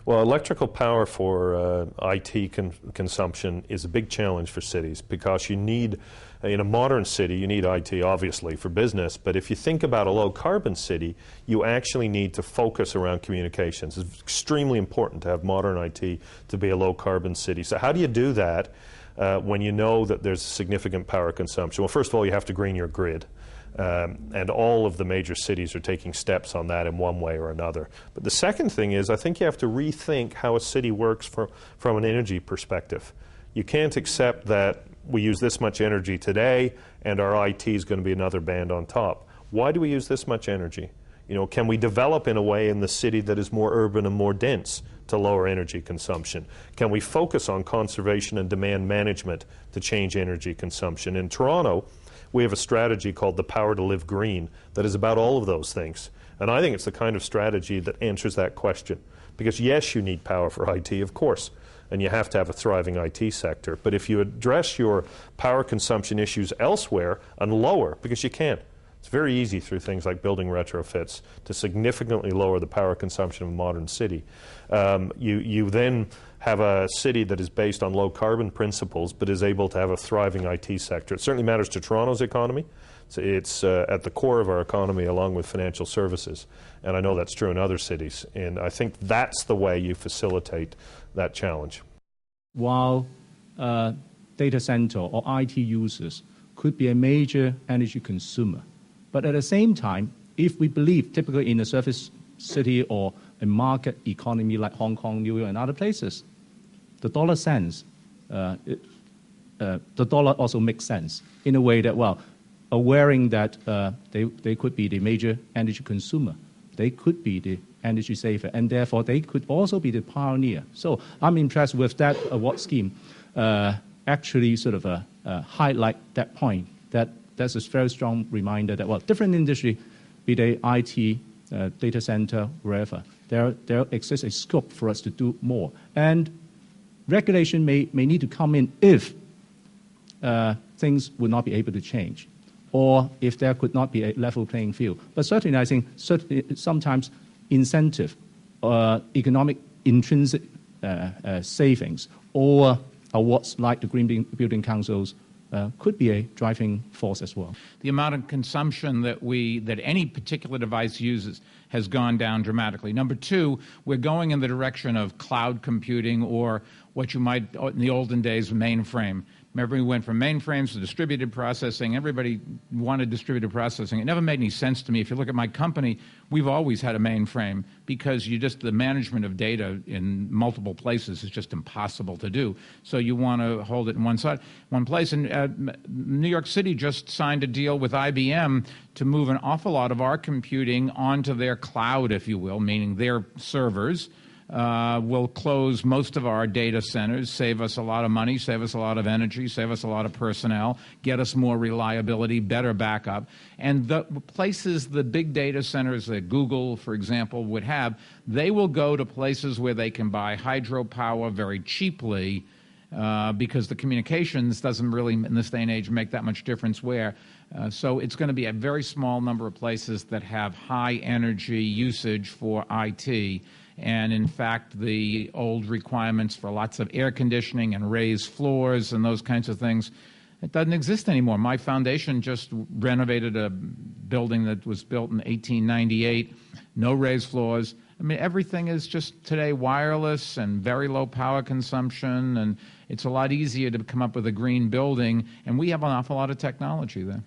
Well, electrical power for IT consumption is a big challenge for cities because you need, in a modern city, you need IT obviously for business, but if you think about a low carbon city, you actually need to focus around communications. It's extremely important to have modern IT to be a low carbon city. So how do you do that when you know that there's significant power consumption? Well, first of all, you have to green your grid. And all of the major cities are taking steps on that in one way or another. But the second thing is, I think you have to rethink how a city works from an energy perspective. You can't accept that we use this much energy today and our IT is going to be another band on top. Why do we use this much energy? You know, can we develop in a way in the city that is more urban and more dense to lower energy consumption? Can we focus on conservation and demand management to change energy consumption? In Toronto, we have a strategy called the Power to Live Green that is about all of those things. And I think it's the kind of strategy that answers that question. Because yes, you need power for IT, of course, and you have to have a thriving IT sector. But if you address your power consumption issues elsewhere and lower, because you can, it's very easy through things like building retrofits to significantly lower the power consumption of a modern city. You then have a city that is based on low carbon principles but is able to have a thriving IT sector. It certainly matters to Toronto's economy. It's at the core of our economy along with financial services. And I know that's true in other cities. And I think that's the way you facilitate that challenge. While data center or IT users could be a major energy consumer, but at the same time, if we believe typically in a service city or a market economy like Hong Kong, New York, and other places, the dollar sense, the dollar also makes sense in a way that, well, awareing that they could be the major energy consumer, they could be the energy saver, and therefore they could also be the pioneer. So I'm impressed with that award scheme actually sort of highlight that point, that that's a very strong reminder that, well, different industry, be they IT, data center, wherever, there exists a scope for us to do more. And regulation may need to come in if things would not be able to change, or if there could not be a level playing field. But certainly, I think sometimes incentive, economic intrinsic savings, or awards like the Green Building Councils could be a driving force as well. The amount of consumption that any particular device uses has gone down dramatically. Number two, we're going in the direction of cloud computing, or what you might, in the olden days, mainframe. Remember, we went from mainframes to distributed processing. Everybody wanted distributed processing. It never made any sense to me. If you look at my company, we've always had a mainframe because the management of data in multiple places is just impossible to do. So you want to hold it in one place. And New York City just signed a deal with IBM to move an awful lot of our computing onto their cloud, if you will, meaning their servers. Will close most of our data centers, save us a lot of money, save us a lot of energy, save us a lot of personnel, get us more reliability, better backup. And the places, the big data centers that Google, for example, would have, they will go to places where they can buy hydropower very cheaply because the communications doesn't really, in this day and age, make that much difference where. So it's going to be a very small number of places that have high energy usage for IT. And in fact, the old requirements for lots of air conditioning and raised floors and those kinds of things, it doesn't exist anymore. My foundation just renovated a building that was built in 1898, no raised floors. I mean, everything is just today wireless and very low power consumption, and it's a lot easier to come up with a green building, and we have an awful lot of technology there.